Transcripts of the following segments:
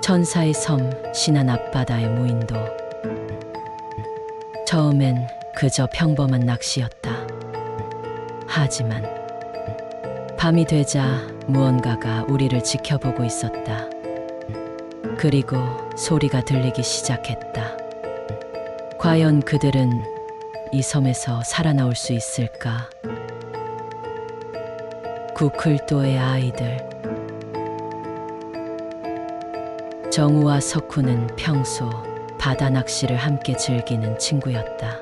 천사의 섬 신안 앞바다의 무인도. 처음엔 그저 평범한 낚시였다. 하지만 밤이 되자 무언가가 우리를 지켜보고 있었다. 그리고 소리가 들리기 시작했다. 과연 그들은 이 섬에서 살아나올 수 있을까? 구클도의 아이들. 정우와 석훈은 평소 바다 낚시를 함께 즐기는 친구였다.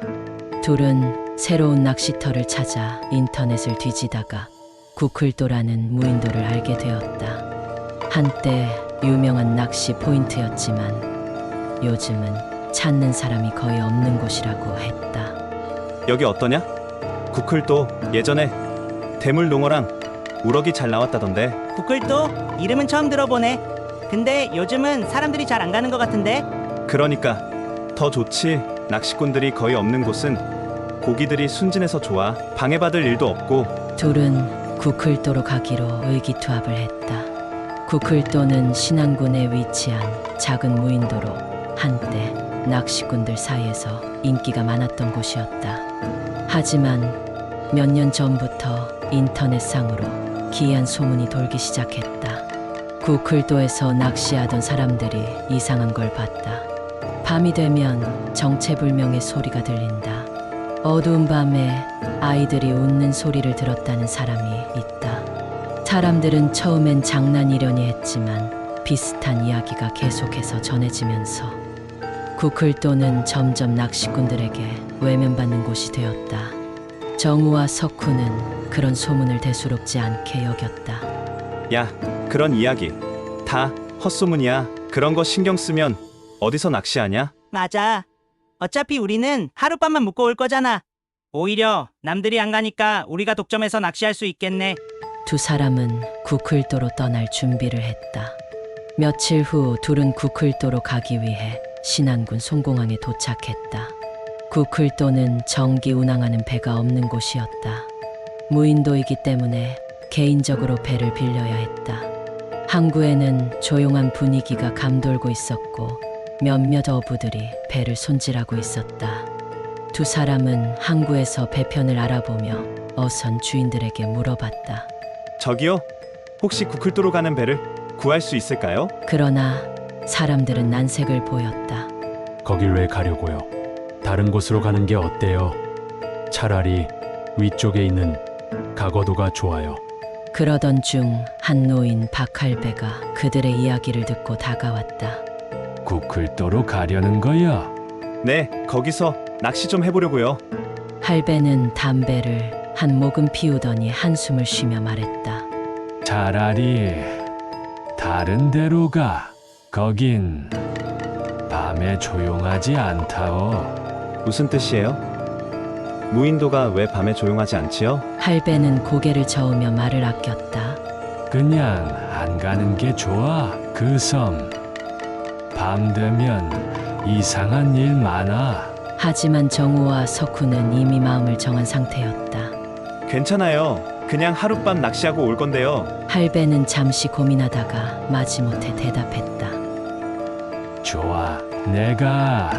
둘은 새로운 낚시터를 찾아 인터넷을 뒤지다가 구클도라는 무인도를 알게 되었다. 한때 유명한 낚시 포인트였지만 요즘은 찾는 사람이 거의 없는 곳이라고 했다. 여기 어떠냐? 구클도 예전에 대물농어랑 우럭이 잘 나왔다던데. 구클도? 이름은 처음 들어보네. 근데 요즘은 사람들이 잘 안 가는 것 같은데? 그러니까 더 좋지. 낚시꾼들이 거의 없는 곳은 고기들이 순진해서 좋아. 방해받을 일도 없고. 둘은 구클도로 가기로 의기투합을 했다. 구클도는 신안군에 위치한 작은 무인도로 한때 낚시꾼들 사이에서 인기가 많았던 곳이었다. 하지만 몇 년 전부터 인터넷상으로 기이한 소문이 돌기 시작했다. 구클도에서 낚시하던 사람들이 이상한 걸 봤다. 밤이 되면 정체불명의 소리가 들린다. 어두운 밤에 아이들이 웃는 소리를 들었다는 사람이 있다. 사람들은 처음엔 장난이려니 했지만 비슷한 이야기가 계속해서 전해지면서 구클도는 점점 낚시꾼들에게 외면받는 곳이 되었다. 정우와 석훈은 그런 소문을 대수롭지 않게 여겼다. 야, 그런 이야기 다 헛소문이야. 그런 거 신경 쓰면 어디서 낚시하냐? 맞아. 어차피 우리는 하룻밤만 묵고 올 거잖아. 오히려 남들이 안 가니까 우리가 독점해서 낚시할 수 있겠네. 두 사람은 구클도로 떠날 준비를 했다. 며칠 후 둘은 구클도로 가기 위해 신안군 송공항에 도착했다. 구클도는 정기 운항하는 배가 없는 곳이었다. 무인도이기 때문에 개인적으로 배를 빌려야 했다. 항구에는 조용한 분위기가 감돌고 있었고 몇몇 어부들이 배를 손질하고 있었다. 두 사람은 항구에서 배편을 알아보며 어선 주인들에게 물어봤다. 저기요, 혹시 구클도로 가는 배를 구할 수 있을까요? 그러나 사람들은 난색을 보였다. 거길 왜 가려고요? 다른 곳으로 가는 게 어때요? 차라리 위쪽에 있는 가거도가 좋아요. 그러던 중 한 노인 박할배가 그들의 이야기를 듣고 다가왔다. 구클도로 가려는 거야? 네, 거기서 낚시 좀 해보려고요. 할배는 담배를 한 모금 피우더니 한숨을 쉬며 말했다. 차라리 다른 데로 가. 거긴 밤에 조용하지 않다오. 무슨 뜻이에요? 무인도가 왜 밤에 조용하지 않지요? 할배는 고개를 저으며 말을 아꼈다. 그냥 안 가는 게 좋아. 그 섬. 밤 되면 이상한 일 많아. 하지만 정우와 석훈은 이미 마음을 정한 상태였다. 괜찮아요. 그냥 하룻밤 낚시하고 올 건데요. 할배는 잠시 고민하다가 마지못해 대답했다. 좋아. 내가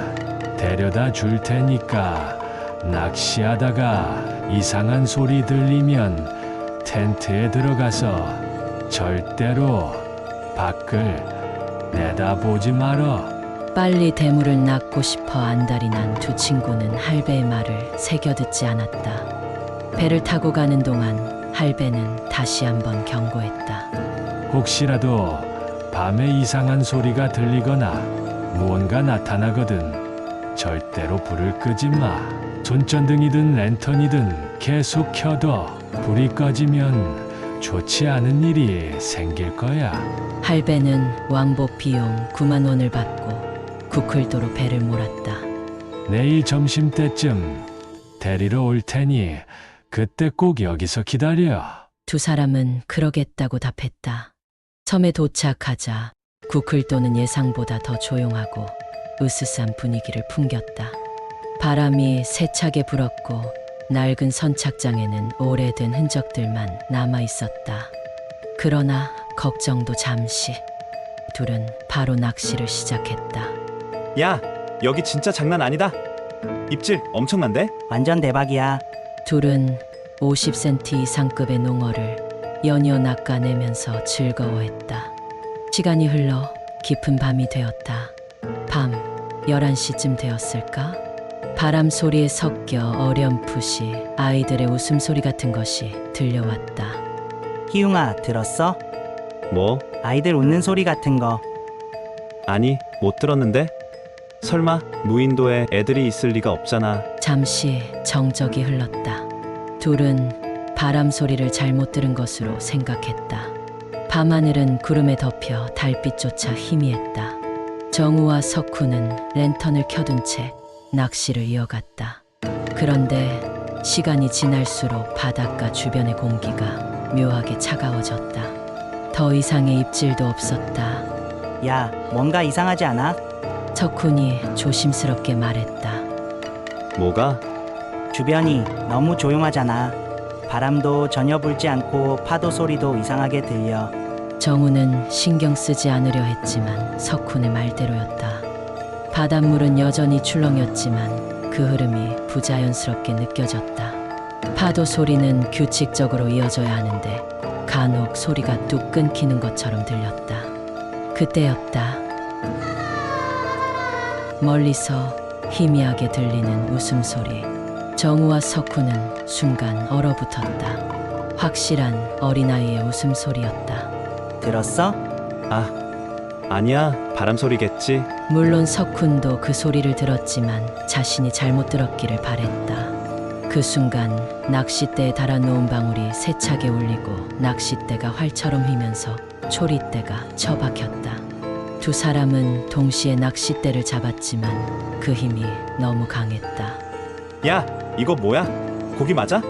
데려다 줄 테니까 낚시하다가 이상한 소리 들리면 텐트에 들어가서 절대로 밖을 내다보지 말어. 빨리 대물을 낚고 싶어 안달이 난 두 친구는 할배의 말을 새겨듣지 않았다. 배를 타고 가는 동안 할배는 다시 한번 경고했다. 혹시라도 밤에 이상한 소리가 들리거나 무언가 나타나거든 절대로 불을 끄지 마. 손전등이든 랜턴이든 계속 켜둬. 불이 꺼지면 좋지 않은 일이 생길 거야. 할배는 왕복 비용 9만 원을 받고 구클도로 배를 몰았다. 내일 점심때쯤 데리러 올 테니 그때 꼭 여기서 기다려. 두 사람은 그러겠다고 답했다. 섬에 도착하자 구클도는 예상보다 더 조용하고 으스스한 분위기를 풍겼다. 바람이 세차게 불었고 낡은 선착장에는 오래된 흔적들만 남아 있었다. 그러나 걱정도 잠시. 둘은 바로 낚시를 시작했다. 야, 여기 진짜 장난 아니다. 입질 엄청난데? 완전 대박이야. 둘은 50cm 이상급의 농어를 연이어 낚아내면서 즐거워했다. 시간이 흘러 깊은 밤이 되었다. 밤 11시쯤 되었을까? 바람 소리에 섞여 어렴풋이 아이들의 웃음소리 같은 것이 들려왔다. 희웅아, 들었어? 뭐? 아이들 웃는 소리 같은 거. 아니, 못 들었는데? 설마 무인도에 애들이 있을 리가 없잖아. 잠시 정적이 흘렀다. 둘은 바람 소리를 잘못 들은 것으로 생각했다. 밤하늘은 구름에 덮여 달빛조차 희미했다. 정우와 석훈은 랜턴을 켜둔 채 낚시를 이어갔다. 그런데 시간이 지날수록 바닷가 주변의 공기가 묘하게 차가워졌다. 더 이상의 입질도 없었다. 야, 뭔가 이상하지 않아? 석훈이 조심스럽게 말했다. 뭐가? 주변이 너무 조용하잖아. 바람도 전혀 불지 않고 파도 소리도 이상하게 들려. 정우는 신경 쓰지 않으려 했지만 석훈의 말대로였다. 바닷물은 여전히 출렁였지만 그 흐름이 부자연스럽게 느껴졌다. 파도 소리는 규칙적으로 이어져야 하는데 간혹 소리가 뚝 끊기는 것처럼 들렸다. 그때였다. 멀리서 희미하게 들리는 웃음소리. 정우와 석훈은 순간 얼어붙었다. 확실한 어린아이의 웃음소리였다. 들었어? 아니야. 바람 소리겠지. 물론 석훈도 그 소리를 들었지만 자신이 잘못 들었기를 바랬다. 그 순간 낚싯대에 달아놓은 방울이 세차게 울리고 낚싯대가 활처럼 휘면서 초리대가 처박혔다. 두 사람은 동시에 낚싯대를 잡았지만 그 힘이 너무 강했다. 야, 이거 뭐야? 고기 맞아?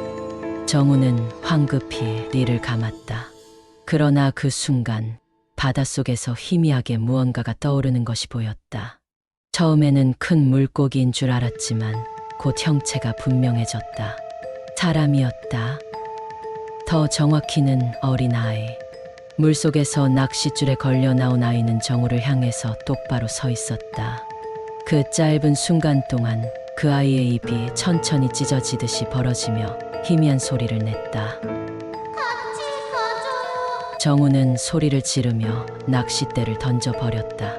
정우는 황급히 리를 감았다. 그러나 그 순간 바닷속에서 희미하게 무언가가 떠오르는 것이 보였다. 처음에는 큰 물고기인 줄 알았지만 곧 형체가 분명해졌다. 사람이었다. 더 정확히는 어린아이. 물속에서 낚싯줄에 걸려 나온 아이는 정우를 향해서 똑바로 서 있었다. 그 짧은 순간 동안 그 아이의 입이 천천히 찢어지듯이 벌어지며 희미한 소리를 냈다. 정우는 소리를 지르며 낚싯대를 던져버렸다.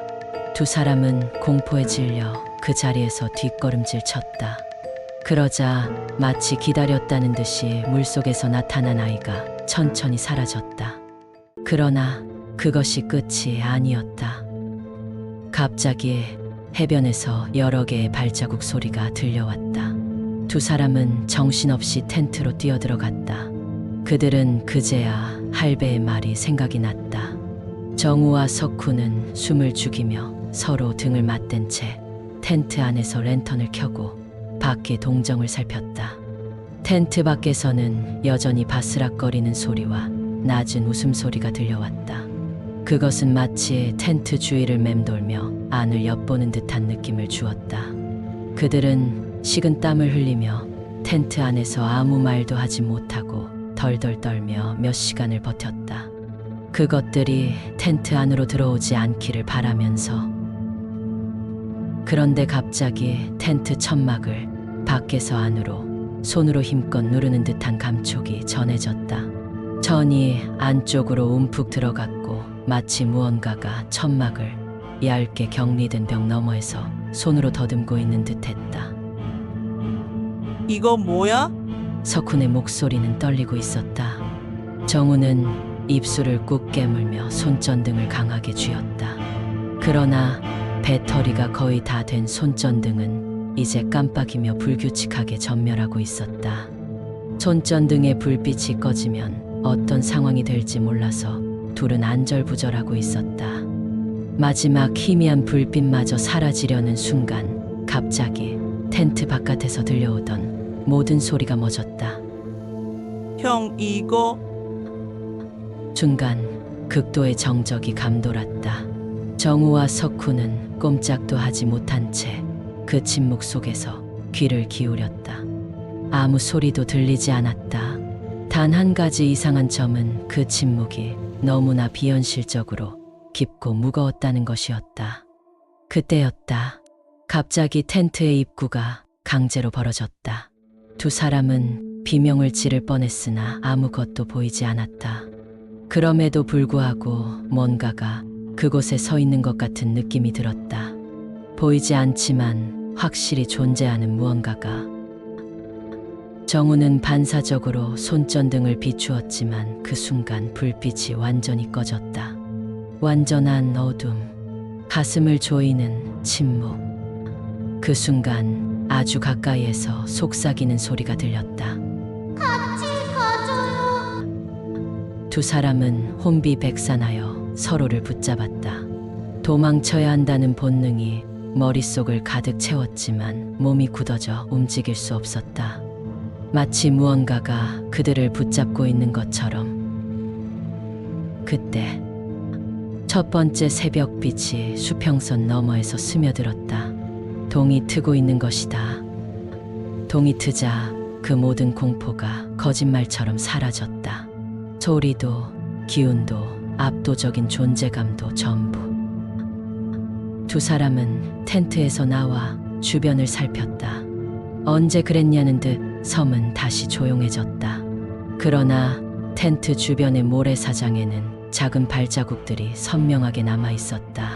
두 사람은 공포에 질려 그 자리에서 뒷걸음질 쳤다. 그러자 마치 기다렸다는 듯이 물속에서 나타난 아이가 천천히 사라졌다. 그러나 그것이 끝이 아니었다. 갑자기 해변에서 여러 개의 발자국 소리가 들려왔다. 두 사람은 정신없이 텐트로 뛰어들어갔다. 그들은 그제야 할배의 말이 생각이 났다. 정우와 석훈은 숨을 죽이며 서로 등을 맞댄 채 텐트 안에서 랜턴을 켜고 밖의 동정을 살폈다. 텐트 밖에서는 여전히 바스락거리는 소리와 낮은 웃음소리가 들려왔다. 그것은 마치 텐트 주위를 맴돌며 안을 엿보는 듯한 느낌을 주었다. 그들은 식은 땀을 흘리며 텐트 안에서 아무 말도 하지 못하고 덜덜 떨며 몇 시간을 버텼다. 그것들이 텐트 안으로 들어오지 않기를 바라면서. 그런데 갑자기 텐트 천막을 밖에서 안으로 손으로 힘껏 누르는 듯한 감촉이 전해졌다. 천이 안쪽으로 움푹 들어갔고 마치 무언가가 천막을 얇게 격리된 벽 너머에서 손으로 더듬고 있는 듯했다. 이거 뭐야? 석훈의 목소리는 떨리고 있었다. 정우는 입술을 꾹 깨물며 손전등을 강하게 쥐었다. 그러나 배터리가 거의 다 된 손전등은 이제 깜빡이며 불규칙하게 전멸하고 있었다. 손전등의 불빛이 꺼지면 어떤 상황이 될지 몰라서 둘은 안절부절하고 있었다. 마지막 희미한 불빛마저 사라지려는 순간 갑자기 텐트 바깥에서 들려오던 모든 소리가 멎었다. 형, 이거 순간 극도의 정적이 감돌았다. 정우와 석훈은 꼼짝도 하지 못한 채 그 침묵 속에서 귀를 기울였다. 아무 소리도 들리지 않았다. 단 한 가지 이상한 점은 그 침묵이 너무나 비현실적으로 깊고 무거웠다는 것이었다. 그때였다. 갑자기 텐트의 입구가 강제로 벌어졌다. 두 사람은 비명을 지를 뻔했으나 아무것도 보이지 않았다. 그럼에도 불구하고 뭔가가 그곳에 서 있는 것 같은 느낌이 들었다. 보이지 않지만 확실히 존재하는 무언가가. 정우는 반사적으로 손전등을 비추었지만 그 순간 불빛이 완전히 꺼졌다. 완전한 어둠, 가슴을 조이는 침묵. 그 순간 아주 가까이에서 속삭이는 소리가 들렸다. 두 사람은 혼비백산하여 서로를 붙잡았다. 도망쳐야 한다는 본능이 머릿속을 가득 채웠지만 몸이 굳어져 움직일 수 없었다. 마치 무언가가 그들을 붙잡고 있는 것처럼. 그때 첫 번째 새벽빛이 수평선 너머에서 스며들었다. 동이 트고 있는 것이다. 동이 트자 그 모든 공포가 거짓말처럼 사라졌다. 소리도, 기운도, 압도적인 존재감도 전부. 두 사람은 텐트에서 나와 주변을 살폈다. 언제 그랬냐는 듯 섬은 다시 조용해졌다. 그러나 텐트 주변의 모래사장에는 작은 발자국들이 선명하게 남아 있었다.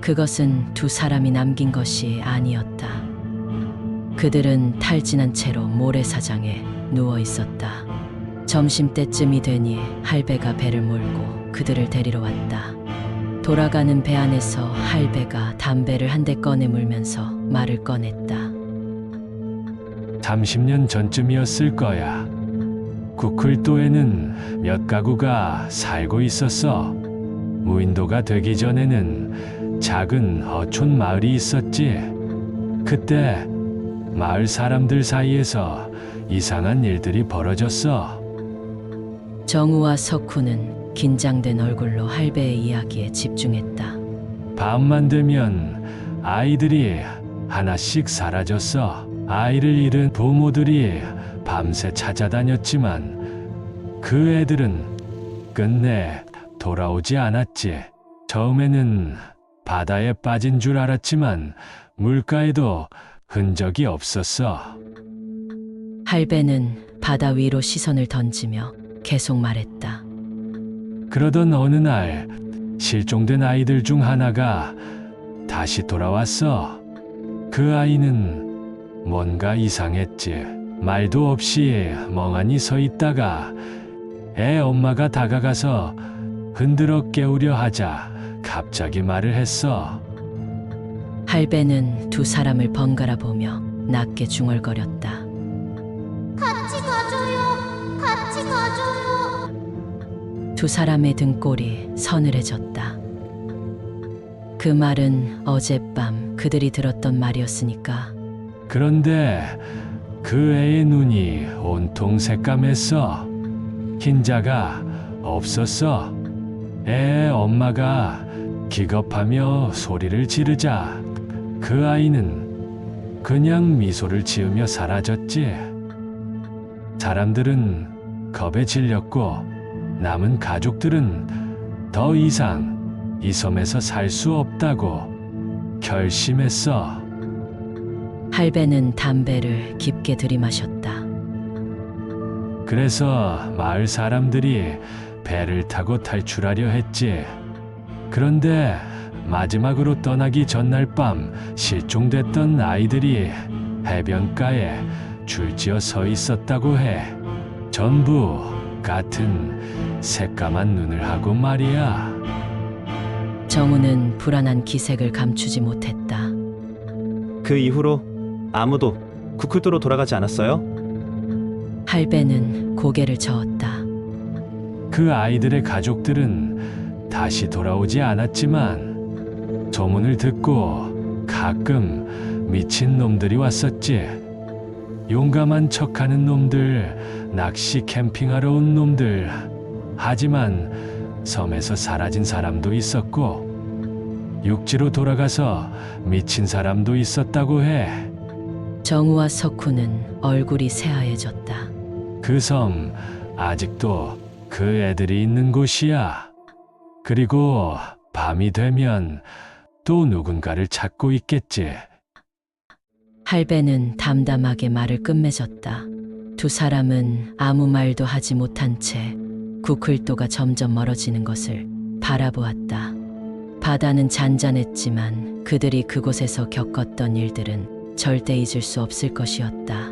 그것은 두 사람이 남긴 것이 아니었다. 그들은 탈진한 채로 모래사장에 누워 있었다. 점심때쯤이 되니 할배가 배를 몰고 그들을 데리러 왔다. 돌아가는 배 안에서 할배가 담배를 한 대 꺼내 물면서 말을 꺼냈다. 30년 전쯤이었을 거야. 구클도에는 몇 가구가 살고 있었어. 무인도가 되기 전에는 작은 어촌 마을이 있었지. 그때 마을 사람들 사이에서 이상한 일들이 벌어졌어. 정우와 석훈은 긴장된 얼굴로 할배의 이야기에 집중했다. 밤만 되면 아이들이 하나씩 사라졌어. 아이를 잃은 부모들이 밤새 찾아다녔지만 그 애들은 끝내 돌아오지 않았지. 처음에는 바다에 빠진 줄 알았지만 물가에도 흔적이 없었어. 할배는 바다 위로 시선을 던지며 계속 말했다. 그러던 어느 날 실종된 아이들 중 하나가 다시 돌아왔어. 그 아이는 뭔가 이상했지. 말도 없이 멍하니 서 있다가 애 엄마가 다가가서 흔들어 깨우려 하자 갑자기 말을 했어. 할배는 두 사람을 번갈아 보며 낮게 중얼거렸다. 같이 가줘요. 두 사람의 등골이 서늘해졌다. 그 말은 어젯밤 그들이 들었던 말이었으니까. 그런데 그 애의 눈이 온통 새까맸어. 흰자가 없었어. 애의 엄마가 기겁하며 소리를 지르자 그 아이는 그냥 미소를 지으며 사라졌지. 사람들은 겁에 질렸고 남은 가족들은 더 이상 이 섬에서 살 수 없다고 결심했어. 할배는 담배를 깊게 들이마셨다. 그래서 마을 사람들이 배를 타고 탈출하려 했지. 그런데 마지막으로 떠나기 전날 밤 실종됐던 아이들이 해변가에 줄지어 서 있었다고 해. 전부 같은 새까만 눈을 하고 말이야. 정우는 불안한 기색을 감추지 못했다. 그 이후로 아무도 구클도로 돌아가지 않았어요? 할배는 고개를 저었다. 그 아이들의 가족들은 다시 돌아오지 않았지만 소문을 듣고 가끔 미친 놈들이 왔었지. 용감한 척하는 놈들, 낚시 캠핑하러 온 놈들. 하지만 섬에서 사라진 사람도 있었고 육지로 돌아가서 미친 사람도 있었다고 해. 정우와 석훈은 얼굴이 새하얘졌다. 그 섬 아직도 그 애들이 있는 곳이야. 그리고 밤이 되면 또 누군가를 찾고 있겠지. 할배는 담담하게 말을 끝맺었다. 두 사람은 아무 말도 하지 못한 채 구클도가 점점 멀어지는 것을 바라보았다. 바다는 잔잔했지만 그들이 그곳에서 겪었던 일들은 절대 잊을 수 없을 것이었다.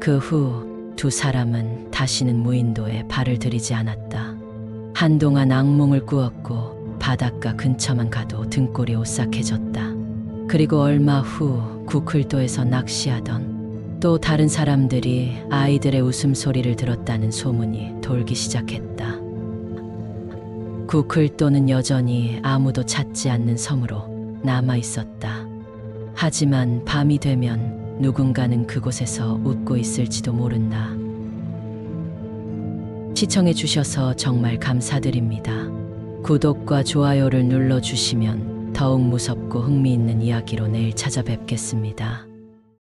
그 후 두 사람은 다시는 무인도에 발을 들이지 않았다. 한동안 악몽을 꾸었고 바닷가 근처만 가도 등골이 오싹해졌다. 그리고 얼마 후 구클도에서 낚시하던 또 다른 사람들이 아이들의 웃음소리를 들었다는 소문이 돌기 시작했다. 구클도는 여전히 아무도 찾지 않는 섬으로 남아 있었다. 하지만 밤이 되면 누군가는 그곳에서 웃고 있을지도 모른다. 시청해 주셔서 정말 감사드립니다. 구독과 좋아요를 눌러주시면 더욱 무섭고 흥미있는 이야기로 내일 찾아뵙겠습니다.